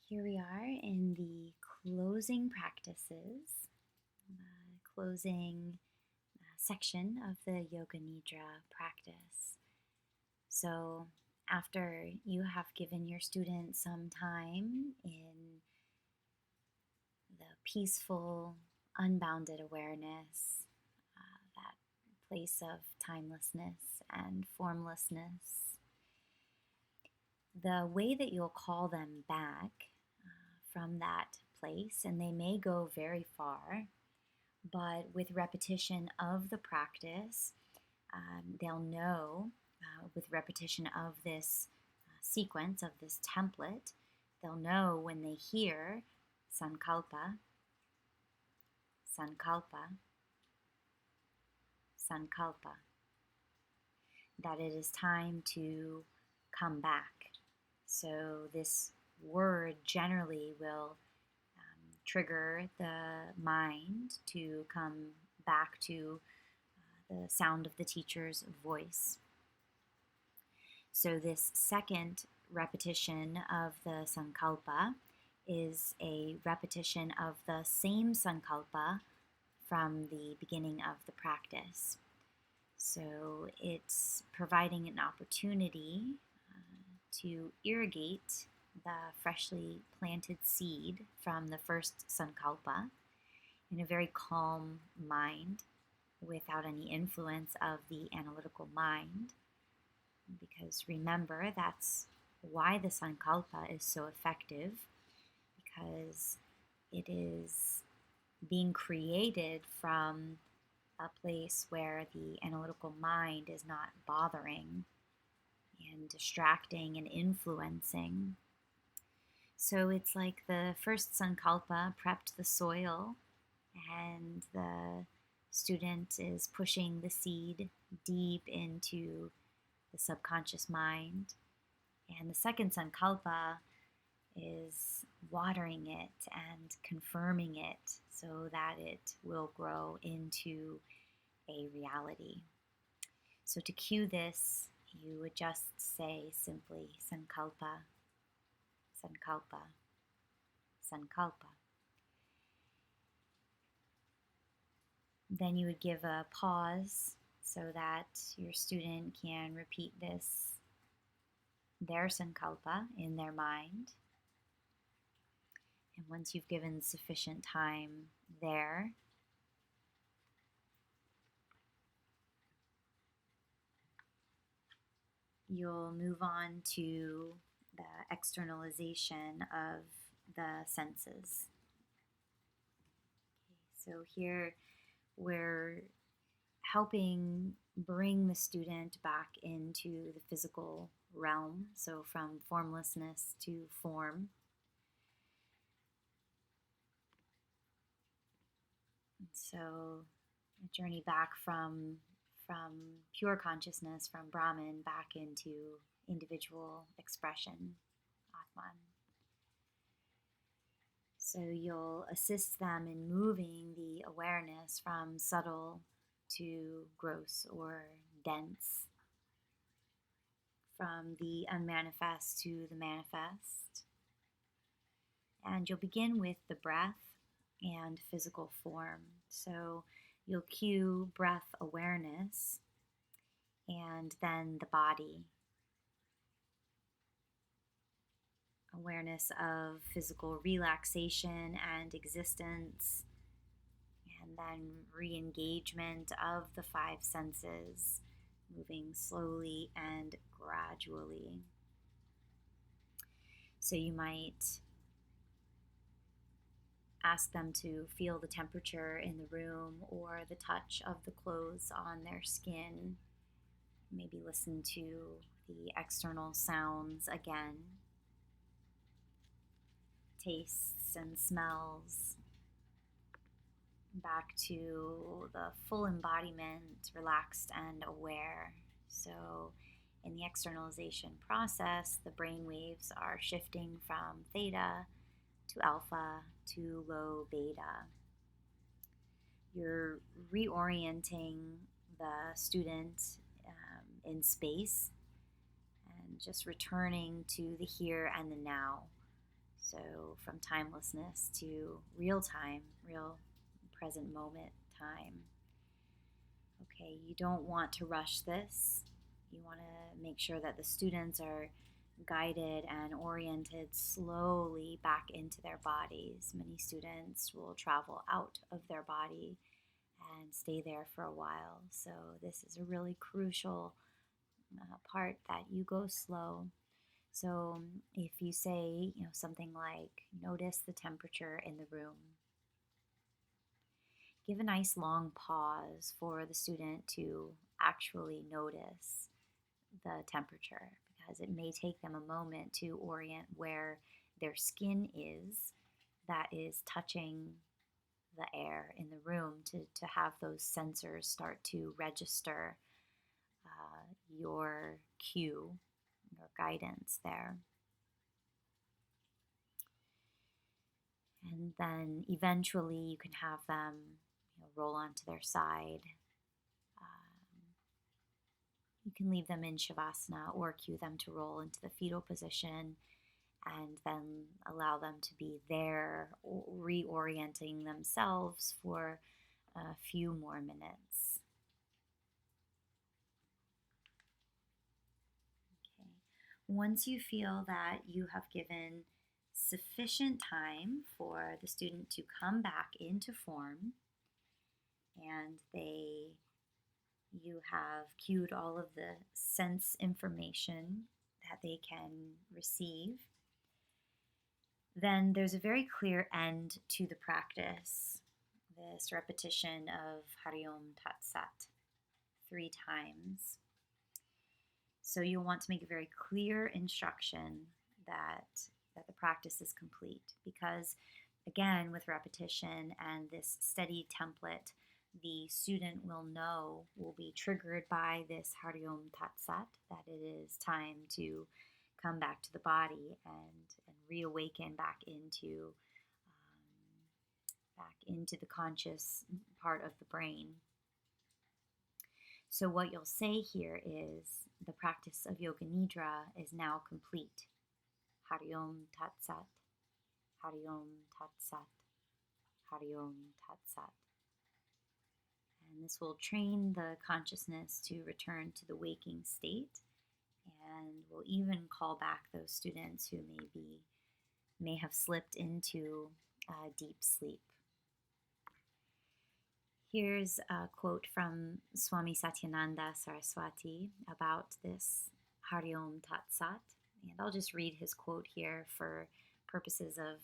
Here we are in the closing practices, closing section of the Yoga Nidra practice. So, after you have given your students some time in the peaceful, unbounded awareness, that place of timelessness and formlessness, the way that you'll call them back from that place, and they may go very far, but with repetition of the practice, they'll know with repetition of this sequence, of this template, they'll know when they hear sankalpa, sankalpa, sankalpa, that it is time to come back. So this word generally will trigger the mind to come back to the sound of the teacher's voice. So this second repetition of the sankalpa is a repetition of the same sankalpa from the beginning of the practice. So it's providing an opportunity to irrigate the freshly planted seed from the first sankalpa in a very calm mind without any influence of the analytical mind. Because remember, that's why the sankalpa is so effective, because it is being created from a place where the analytical mind is not bothering and distracting and influencing. So it's like the first sankalpa prepped the soil, and the student is pushing the seed deep into the subconscious mind. And the second sankalpa is watering it and confirming it so that it will grow into a reality. So to cue this, you would just say simply sankalpa, sankalpa, sankalpa. Then you would give a pause so that your student can repeat their sankalpa in their mind. And once you've given sufficient time there, you'll move on to the externalization of the senses. Okay, so here we're helping bring the student back into the physical realm, so from formlessness to form. And so a journey back from pure consciousness, from Brahman, back into individual expression, Atman. So you'll assist them in moving the awareness from subtle to gross or dense, from the unmanifest to the manifest. And you'll begin with the breath and physical form. So you'll cue breath awareness and then the body. Awareness of physical relaxation and existence, and then re-engagement of the five senses, moving slowly and gradually. So you might ask them to feel the temperature in the room or the touch of the clothes on their skin. Maybe listen to the external sounds again. Tastes and smells, back to the full embodiment, relaxed and aware. So in the externalization process, the brain waves are shifting from theta to alpha to low beta. You're reorienting the student in space and just returning to the here and the now. So, from timelessness to real time, real present moment time. Okay, you don't want to rush this. You want to make sure that the students are guided and oriented slowly back into their bodies. Many students will travel out of their body and stay there for a while. So, this is a really crucial part that you go slow. So, if you say, something like, notice the temperature in the room, give a nice long pause for the student to actually notice the temperature, because it may take them a moment to orient where their skin is that is touching the air in the room, to have those sensors start to register your cue, your guidance there. And then eventually you can have them roll onto their side. You can leave them in Shavasana or cue them to roll into the fetal position, and then allow them to be there, reorienting themselves for a few more minutes. Okay. Once you feel that you have given sufficient time for the student to come back into form, and you have cued all of the sense information that they can receive, then there's a very clear end to the practice. This repetition of Hari Om Tat Sat 3 times. So you'll want to make a very clear instruction that the practice is complete, because again, with repetition and this steady template, the student will be triggered by this Hari Om Tat Sat, that it is time to come back to the body and reawaken back into the conscious part of the brain. So what you'll say here is, the practice of Yoga Nidra is now complete. Hari Om Tat Sat, Hari Om Tat Sat, Hari Om Tat Sat. And this will train the consciousness to return to the waking state, and will even call back those students who may have slipped into deep sleep. Here's a quote from Swami Satyananda Saraswati about this Hari Om Tat Sat, and I'll just read his quote here for purposes of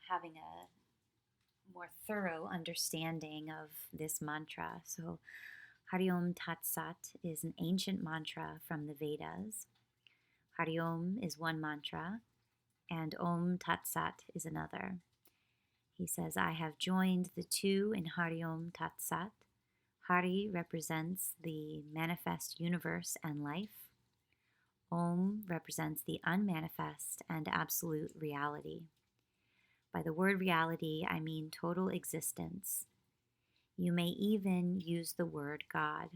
having a more thorough understanding of this mantra. So, Hari Om Tat Sat is an ancient mantra from the Vedas. Hari Om is one mantra, and Om Tat Sat is another. He says, I have joined the two in Hari Om Tat Sat. Hari represents the manifest universe and life. Om represents the unmanifest and absolute reality. By the word reality, I mean total existence. You may even use the word God.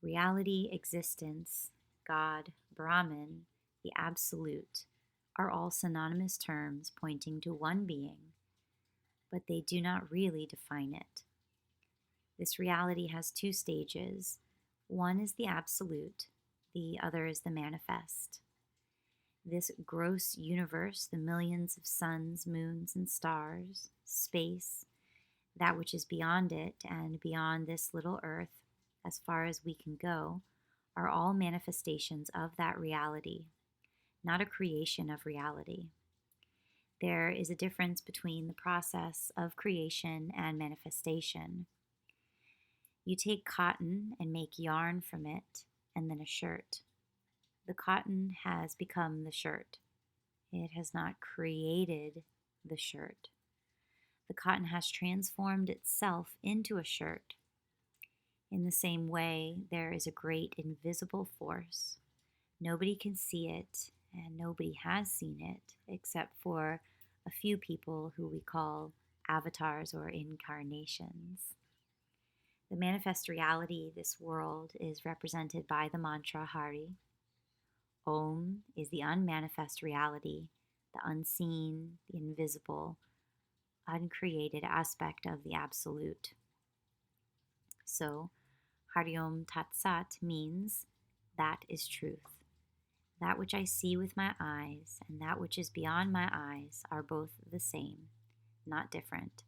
Reality, existence, God, Brahman, the absolute, are all synonymous terms pointing to one being, but they do not really define it. This reality has two stages. One is the absolute, the other is the manifest. This gross universe, the millions of suns, moons, and stars, space, that which is beyond it and beyond this little earth, as far as we can go, are all manifestations of that reality, not a creation of reality. There is a difference between the process of creation and manifestation. You take cotton and make yarn from it, and then a shirt. The cotton has become the shirt. It has not created the shirt. The cotton has transformed itself into a shirt. In the same way, there is a great invisible force. Nobody can see it, and nobody has seen it, except for a few people who we call avatars or incarnations. The manifest reality, this world, is represented by the mantra Hari. Om is the unmanifest reality, the unseen, the invisible, uncreated aspect of the Absolute. So, Hari Om Tat Sat means that is truth. That which I see with my eyes and that which is beyond my eyes are both the same, not different.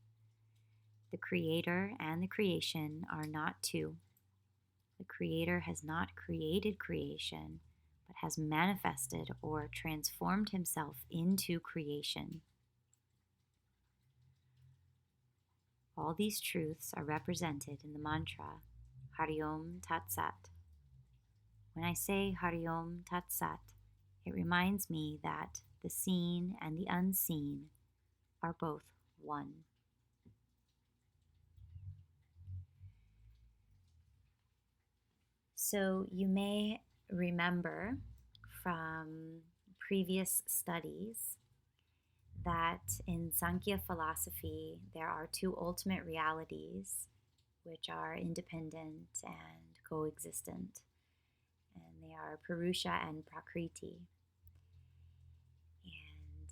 The Creator and the creation are not two. The Creator has not created creation, but has manifested or transformed himself into creation. All these truths are represented in the mantra Hari Om Tat Sat. When I say Hari Om Tat Sat, it reminds me that the seen and the unseen are both one. So you may remember from previous studies that in Sankhya philosophy there are two ultimate realities which are independent and coexistent, and they are Purusha and Prakriti. And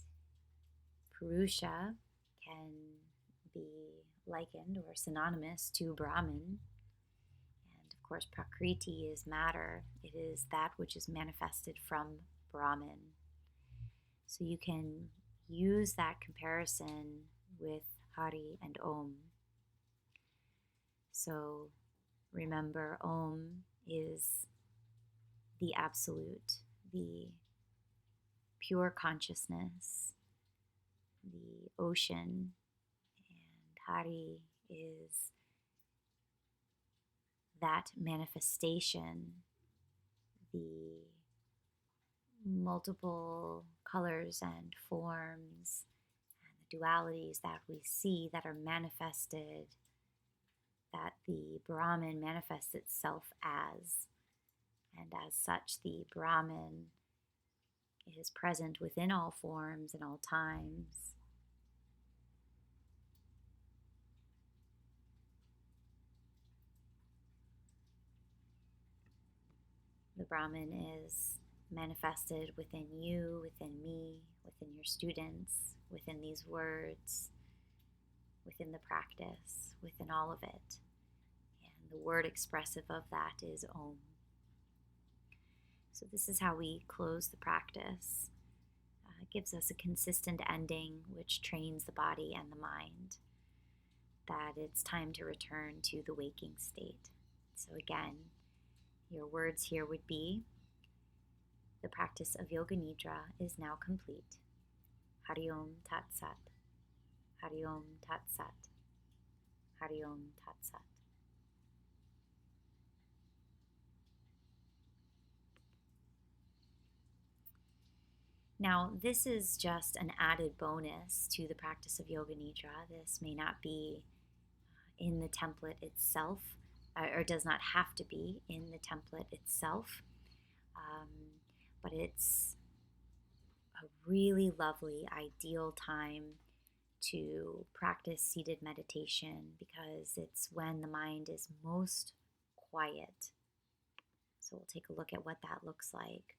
Purusha can be likened or synonymous to Brahman. And of course, Prakriti is matter. It is that which is manifested from Brahman. So you can use that comparison with Hari and Om. So remember, Om is the absolute, the pure consciousness, the ocean, and Hari is that manifestation, the multiple colors and forms and the dualities that we see that are manifested, that the Brahman manifests itself as. And as such, the Brahman is present within all forms and all times. The Brahman is manifested within you, within me, within your students, within these words, within the practice, within all of it. And the word expressive of that is Om. So this is how we close the practice. It gives us a consistent ending which trains the body and the mind that it's time to return to the waking state. So again, your words here would be, the practice of Yoga Nidra is now complete. Hari Om Tat Sat. Hari Om Tat Sat. Hari Om Tat Sat. Now, this is just an added bonus to the practice of Yoga Nidra. This may not be in the template itself, or does not have to be in the template itself, but it's a really lovely, ideal time to practice seated meditation because it's when the mind is most quiet. So we'll take a look at what that looks like.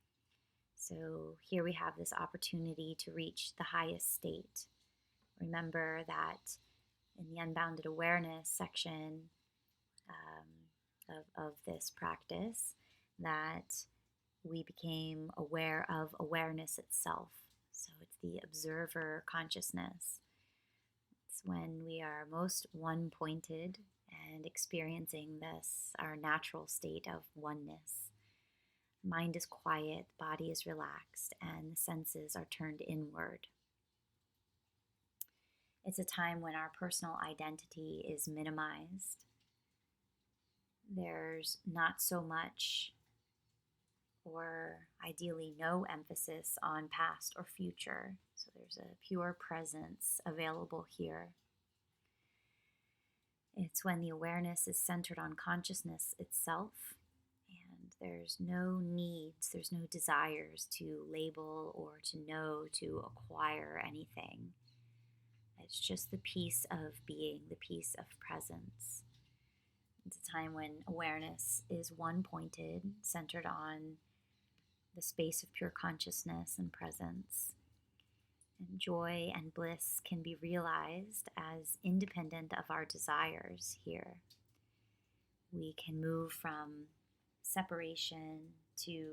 So here we have this opportunity to reach the highest state. Remember that in the Unbounded Awareness section of this practice, that we became aware of awareness itself. So it's the observer consciousness. It's when we are most one-pointed and experiencing this, our natural state of oneness. Mind is quiet, body is relaxed, and the senses are turned inward. It's a time when our personal identity is minimized. There's not so much, or ideally no emphasis on past or future. So there's a pure presence available here. It's when the awareness is centered on consciousness itself. There's no needs, there's no desires to label or to know, to acquire anything. It's just the peace of being, the peace of presence. It's a time when awareness is one-pointed, centered on the space of pure consciousness and presence. And joy and bliss can be realized as independent of our desires here. We can move from separation to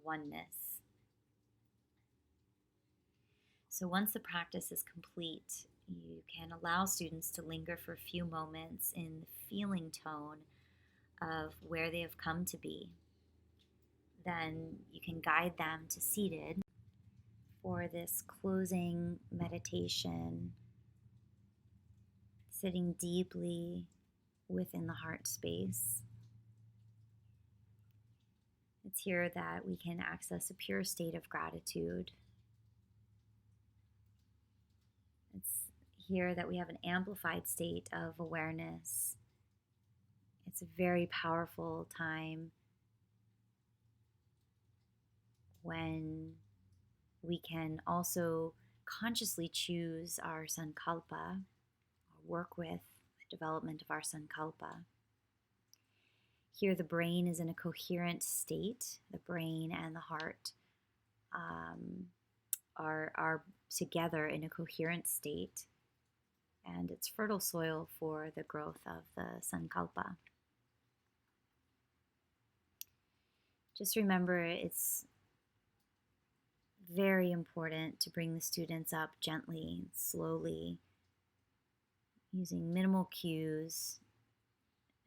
oneness. So once the practice is complete, you can allow students to linger for a few moments in the feeling tone of where they have come to be. Then you can guide them to seated for this closing meditation, sitting deeply within the heart space. It's here that we can access a pure state of gratitude. It's here that we have an amplified state of awareness. It's a very powerful time when we can also consciously choose our sankalpa, or work with the development of our sankalpa. Here the brain is in a coherent state. The brain and the heart are together in a coherent state, and it's fertile soil for the growth of the sankalpa. Just remember, it's very important to bring the students up gently, slowly, using minimal cues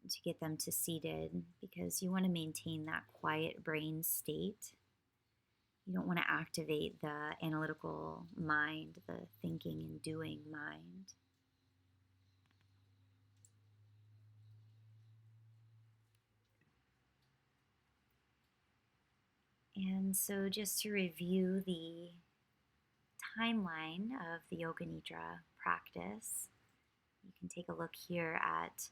to get them to seated, because you want to maintain that quiet brain state. You don't want to activate the analytical mind, the thinking and doing mind. And so just to review the timeline of the Yoga Nidra practice, you can take a look here at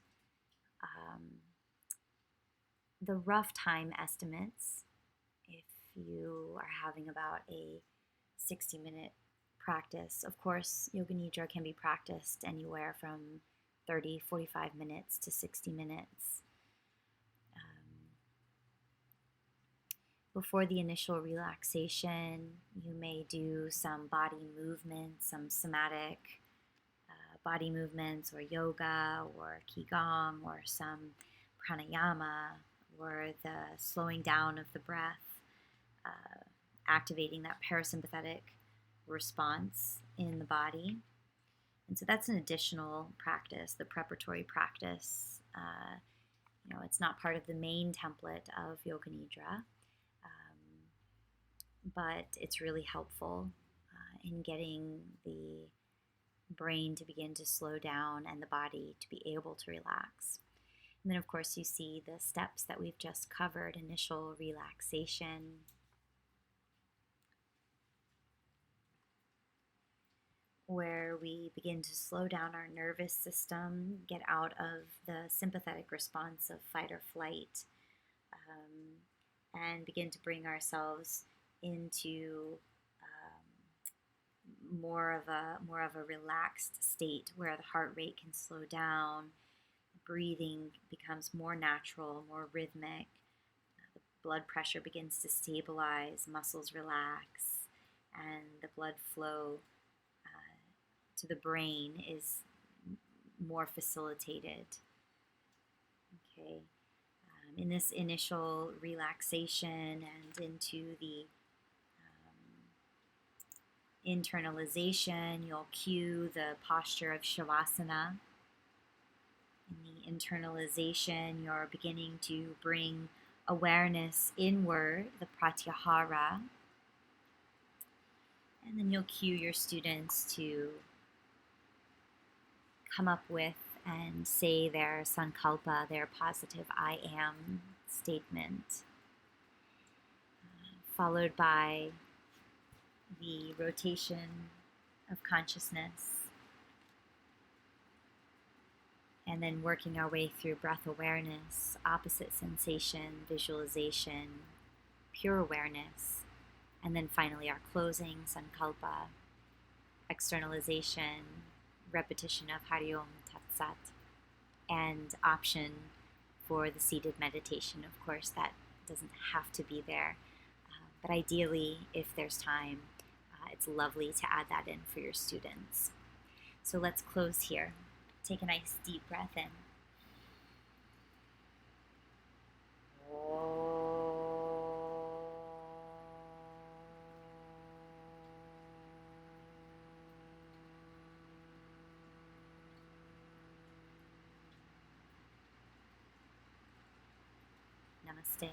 the rough time estimates. If you are having about a 60-minute practice, of course, Yoga Nidra can be practiced anywhere from 30, 45 minutes to 60 minutes. Before the initial relaxation, you may do some body movements, some somatic body movements, or yoga, or qigong, or some pranayama, or the slowing down of the breath, activating that parasympathetic response in the body. And so that's an additional practice, the preparatory practice. It's not part of the main template of Yoga Nidra, but it's really helpful in getting the brain to begin to slow down and the body to be able to relax. And then, of course, you see the steps that we've just covered: initial relaxation, where we begin to slow down our nervous system, get out of the sympathetic response of fight or flight, and begin to bring ourselves into more of a relaxed state, where the heart rate can slow down, breathing becomes more natural, more rhythmic, the blood pressure begins to stabilize, muscles relax, and the blood flow to the brain is more facilitated. Okay. In this initial relaxation and into the internalization, you'll cue the posture of Shavasana. In the internalization, you're beginning to bring awareness inward, the Pratyahara. And then you'll cue your students to come up with and say their sankalpa, their positive I am statement, followed by the rotation of consciousness, and then working our way through breath awareness, opposite sensation, visualization, pure awareness, and then finally our closing sankalpa, externalization, repetition of Hari Om Tat Sat, and option for the seated meditation. Of course, that doesn't have to be there, But ideally, if there's time, it's lovely to add that in for your students. So let's close here. Take a nice deep breath in. Namaste.